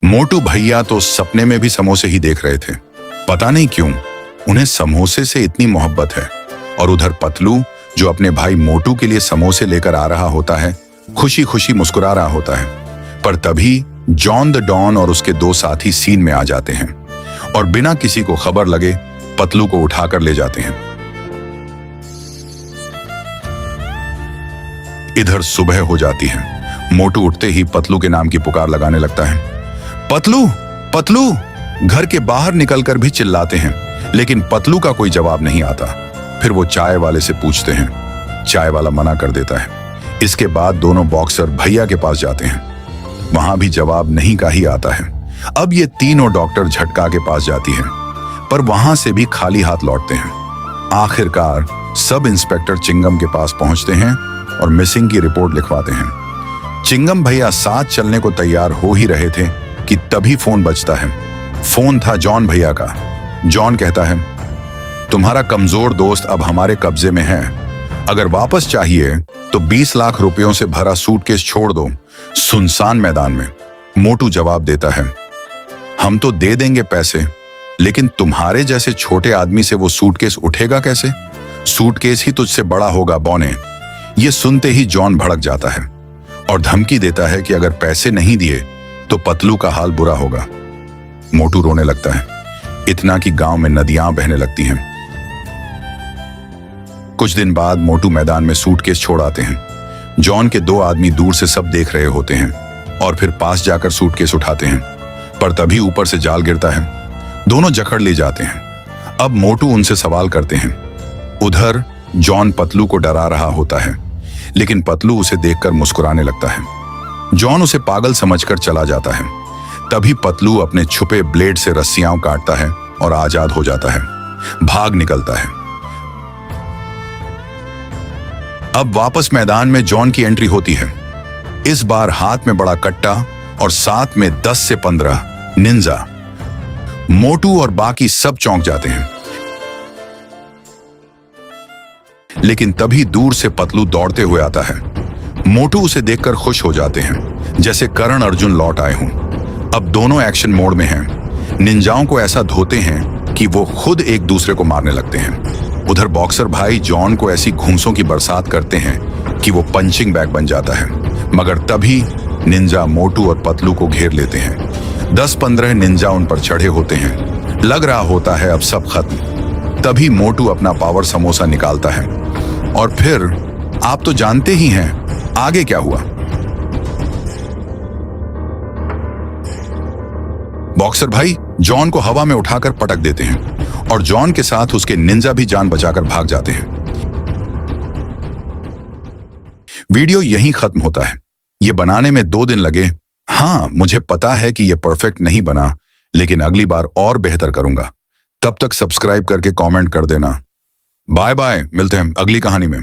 मोटू भैया तो सपने में भी समोसे ही देख रहे थे। पता नहीं क्यों उन्हें समोसे से इतनी मोहब्बत है। और उधर पतलू जो अपने भाई मोटू के लिए समोसे लेकर आ रहा होता है, खुशी खुशी मुस्कुरा रहा होता है। पर तभी जॉन द डॉन और उसके दो साथी सीन में आ जाते हैं और बिना किसी को खबर लगे पतलू को उठाकर ले जाते हैं। इधर सुबह हो जाती है। मोटू उठते ही पतलू के नाम की पुकार लगाने लगता है। पतलू पतलू घर के बाहर निकलकर भी चिल्लाते हैं, लेकिन पतलू का कोई जवाब नहीं आता। फिर वो चाय वाले से पूछते हैं। चाय वाला मना कर देता है। इसके बाद दोनों बॉक्सर भैया के पास जाते हैं। वहां भी जवाब नहीं का ही आता है। अब ये तीनों डॉक्टर झटका के पास जाती हैं, पर वहां से भी खाली हाथ लौटते हैं। आखिरकार सब इंस्पेक्टर चिंगम के पास पहुंचते हैं और मिसिंग की रिपोर्ट लिखवाते हैं। चिंगम भैया साथ चलने को तैयार हो ही रहे थे कि तभी फोन बजता है। फोन था जॉन भैया का। जॉन कहता है, तुम्हारा कमजोर दोस्त अब हमारे कब्जे में है। अगर वापस चाहिए तो 20 लाख रुपयों से भरा सूटकेस छोड़ दो सुनसान मैदान में। मोटू जवाब देता है, हम तो दे देंगे पैसे, लेकिन तुम्हारे जैसे छोटे आदमी से वो सूटकेस उठेगा कैसे? सूटकेस ही तुझसे बड़ा होगा बौने। ये सुनते ही जॉन भड़क जाता है और धमकी देता है कि अगर पैसे नहीं दिए तो पतलू का हाल बुरा होगा। मोटू रोने लगता है, इतना कि गांव में नदियां बहने लगती हैं। कुछ दिन बाद मोटू मैदान में सूटकेस छोड़ आते हैं। जॉन के दो आदमी दूर से सब देख रहे होते हैं और फिर पास जाकर सूटकेस उठाते हैं, पर तभी ऊपर से जाल गिरता है। दोनों जकड़ ले जाते हैं। अब मोटू उनसे सवाल करते हैं। उधर जॉन पतलू को डरा रहा होता है, लेकिन पतलू उसे देखकर मुस्कुराने लगता है। जॉन उसे पागल समझकर चला जाता है। तभी पतलू अपने छुपे ब्लेड से रस्सियां काटता है और आजाद हो जाता है, भाग निकलता है। अब वापस मैदान में जॉन की एंट्री होती है। इस बार हाथ में बड़ा कट्टा और साथ में 10 से 15 निंजा। मोटू और बाकी सब चौंक जाते हैं, लेकिन तभी दूर से पतलू दौड़ते हुए आता है। मोटू उसे देखकर खुश हो जाते हैं, जैसे करण अर्जुन लौट आए हों। अब दोनों एक्शन मोड में हैं। निंजाओं को ऐसा धोते हैं कि वो खुद एक दूसरे को मारने लगते हैं। उधर बॉक्सर भाई जॉन को ऐसी घूंसों की बरसात करते हैं कि वो पंचिंग बैग बन जाता है। मगर तभी निंजा मोटू और पतलू को घेर लेते हैं। 10-15 निंजा उन पर चढ़े होते हैं। लग रहा होता है अब सब खत्म। तभी मोटू अपना पावर समोसा निकालता है और फिर आप तो जानते ही हैं आगे क्या हुआ। बॉक्सर भाई जॉन को हवा में उठाकर पटक देते हैं और जॉन के साथ उसके निंजा भी जान बचाकर भाग जाते हैं। वीडियो यहीं खत्म होता है। ये बनाने में 2 दिन लगे। हाँ, मुझे पता है कि ये परफेक्ट नहीं बना, लेकिन अगली बार और बेहतर करूंगा। तब तक सब्सक्राइब करके कमेंट कर देना। बाय बाय, मिलते हैं अगली कहानी में।